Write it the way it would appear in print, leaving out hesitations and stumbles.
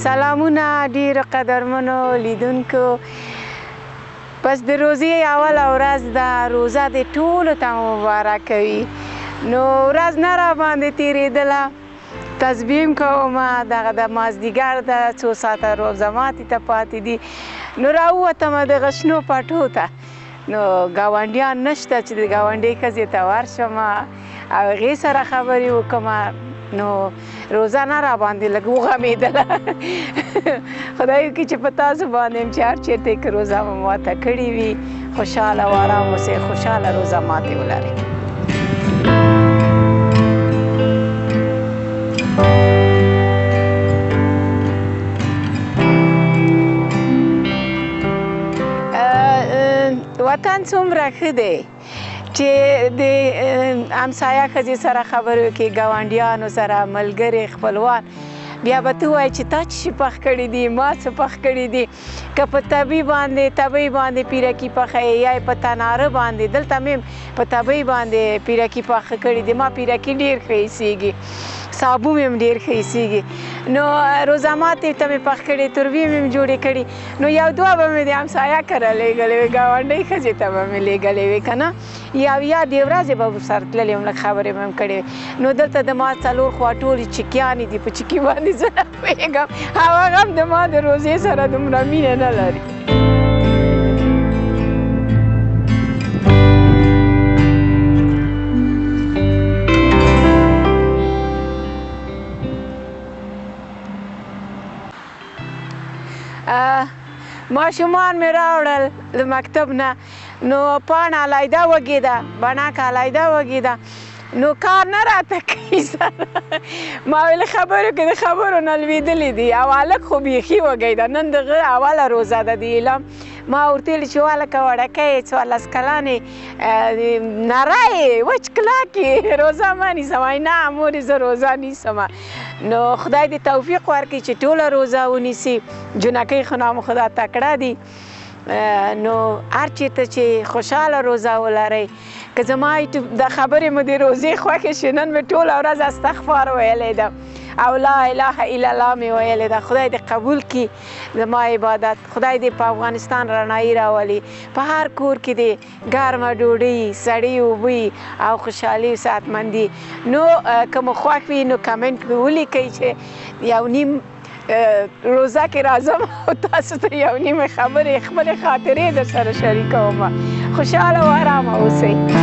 سلامونه ډیرو قدرمنو لیدونکو. پس د روزې اوله ورځ ده، روزه د ټولو ته مبارکه وي. نو ورځ نه را باندې تېرېدله، تسبیح کوم دغه د مازدیګر ده، څو ساعته روزه ماتې ته پاتې دي. نو راووتم دغه شنو پټو ته، نو ګاونډیان نشته چې د ګاونډۍ ښځې ته ورشم او هغې سره خبرې وکړم. نو روزه نه را باندې لږ وغمېدله. خدای وکړي چې په تاسو باندې هم چې هر چېرته که روزه مو ماته کړې وي، خوشحاله او ارام اوسئ، خوشحاله روزه ماتې ولرئ. وطن څومره ښه دی چې د همسایه ښځې سره خبرې وکړي، ګاونډیانو سره، ملګري، خپلوان. بیا به ته ووایې چې تا څه شي پخ کړي دي، ما څه پخ کړي دي. که په تبۍ باندې پیرکي پخوې یا په تناره باندې، دلته مې په تبۍ باندې پیرکي پاخه کړي دي. ما پیرکي ډېر ښه ایسېږي، سابو مې هم ډېر ښه ایسېږي. نو روزه ماتې ته مې پخ کړي، ترویې مې هم جوړې کړي. نو یو دوه به مې د همسایه کره لیږلې وې، ګاونډۍ ښځې ته به مې لیږلې وې که نه، یا دې ورځې به ورسره تللې وم، لږ خبرې به مې کړې وې. نو دلته د ما څلور خوا ټولې چیکیانې دي، په چیکي باندې زه نه پوهېږم، او هغه هم د ما د روزې سره دومره مینه نه لري. ماشومان مې راوړل له مکتب نه، نو پاڼه علیده وږې ده، بڼکه علیده وږې ده، نو کار نه راته کوي سره. ما ویل خبرو کې د خبرو نه لوېدلې دي، او هلک خو بیخي وږی ده، نن دغه اوله روزه ده د اعلام. ما ورته ویلې چې هلکه وړکه یې 14 کلنې نری یې وچ کلک یې، روزه مه نیسم. وایي نه مورې زه روزه نیسم. نو خدای دې توفیق ورکړي چې ټوله روزه ونیسي. جنکۍ خو نامخدا تکړه دي. نو هر چېرته چې خوشحاله روزه ولرئ. که زما د خبرې مو د روزې خوښې شي، نن مې ټوله ورځ استغفار ویلی ده او لا اله الا الله مې ویلې ده. خدای دې قبول کړي زما عبادت، خدای دې په افغانستان رڼایي راولي، په هر کور کې دې ګرمه ډوډۍ، سړې اوبه او خوشحالي او صحتمندي. نو که مو خوښ وي نو کمنټ کې ولیکئ چې یو نیم روزه کې راځم او تاسو ته یو نیمې خبرې، خپلې خاطرې در سره شریکوم. خوشحاله او ارامه اوسئ.